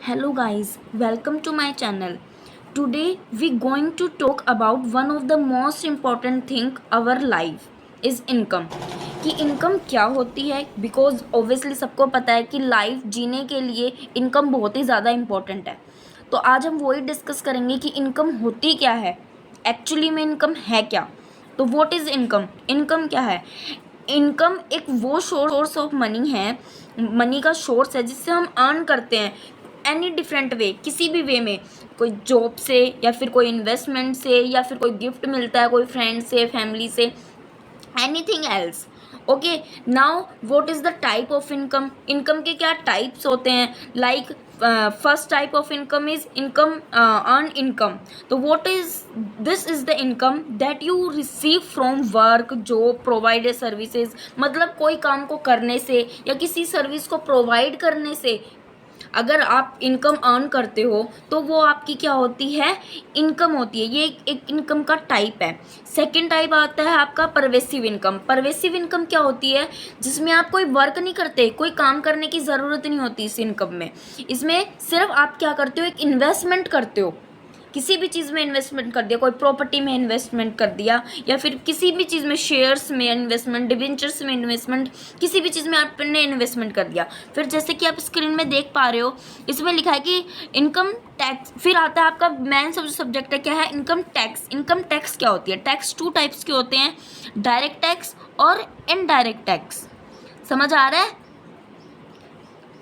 Hello guys, welcome to my channel. Today we going to talk about one of the most important thing our life is income. कि income क्या होती है, because obviously सबको पता है कि life जीने के लिए इनकम बहुत ही ज़्यादा इम्पोर्टेंट है. तो आज हम वही डिस्कस करेंगे कि इनकम होती क्या है, एक्चुअली में इनकम है क्या. तो व्हाट इज़ इनकम, इनकम क्या है. इनकम एक वो सोर्स ऑफ मनी है, मनी का सोर्स है जिससे हम अर्न करते हैं एनी डिफरेंट वे, किसी भी वे में, कोई जॉब से या फिर कोई इन्वेस्टमेंट से या फिर कोई गिफ्ट मिलता है कोई फ्रेंड से, फैमिली से, anything else. Okay, now what is the type of income. Income के क्या टाइप्स होते हैं. Like first type of income is income earn income. तो what is this is the income that you receive from work, job, provided services. मतलब कोई काम को करने से या किसी सर्विस को प्रोवाइड करने से अगर आप इनकम अर्न करते हो तो वो आपकी क्या होती है, इनकम होती है. ये एक इनकम का टाइप है. सेकंड टाइप आता है आपका परवेसिव इनकम. परवेसिव इनकम क्या होती है, जिसमें आप कोई वर्क नहीं करते, कोई काम करने की ज़रूरत नहीं होती इस इनकम में. इसमें सिर्फ आप क्या करते हो, एक इन्वेस्टमेंट करते हो, किसी भी चीज़ में इन्वेस्टमेंट कर दिया, कोई प्रॉपर्टी में इन्वेस्टमेंट कर दिया या फिर किसी भी चीज़ में, शेयर्स में इन्वेस्टमेंट, डिवेंचर्स में इन्वेस्टमेंट, किसी भी चीज़ में आपने इन्वेस्टमेंट कर दिया. फिर जैसे कि आप स्क्रीन में देख पा रहे हो, इसमें लिखा है कि इनकम टैक्स. फिर आता है आपका मेन सब्जेक्ट है क्या है, इनकम टैक्स. इनकम टैक्स क्या होती है. टैक्स टू टाइप्स के होते हैं, डायरेक्ट टैक्स और इनडायरेक्ट टैक्स. समझ आ रहा है.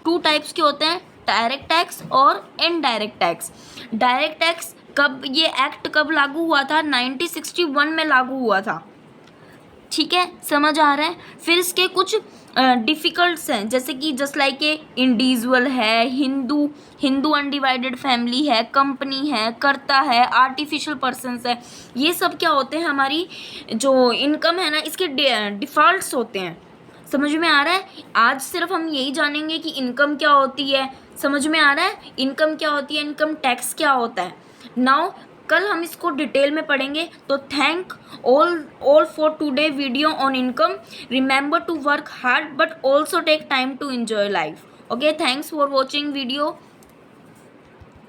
टू टाइप्स के होते हैं, डायरेक्ट टैक्स और इनडायरेक्ट टैक्स. डायरेक्ट टैक्स कब, ये एक्ट कब लागू हुआ था, 1961 में लागू हुआ था. ठीक है, समझ आ रहा है. फिर इसके कुछ डिफ़िकल्ट्स हैं, जैसे कि जस्ट लाइक ए इंडिविजुअल है, हिंदू अनडिवाइडेड फैमिली है, कंपनी है, कर्ता है, आर्टिफिशियल पर्सन्स है. ये सब क्या होते हैं, हमारी जो इनकम है ना, इसके डिफ़ॉल्ट्स होते हैं. समझ में आ रहा है. आज सिर्फ हम यही जानेंगे कि इनकम क्या होती है. समझ में आ रहा है, इनकम क्या होती है, इनकम टैक्स क्या होता है. नाउ कल हम इसको डिटेल में पढ़ेंगे. तो thank all for today video on income. Remember to work hard but also take time to enjoy life. Okay, thanks for watching video.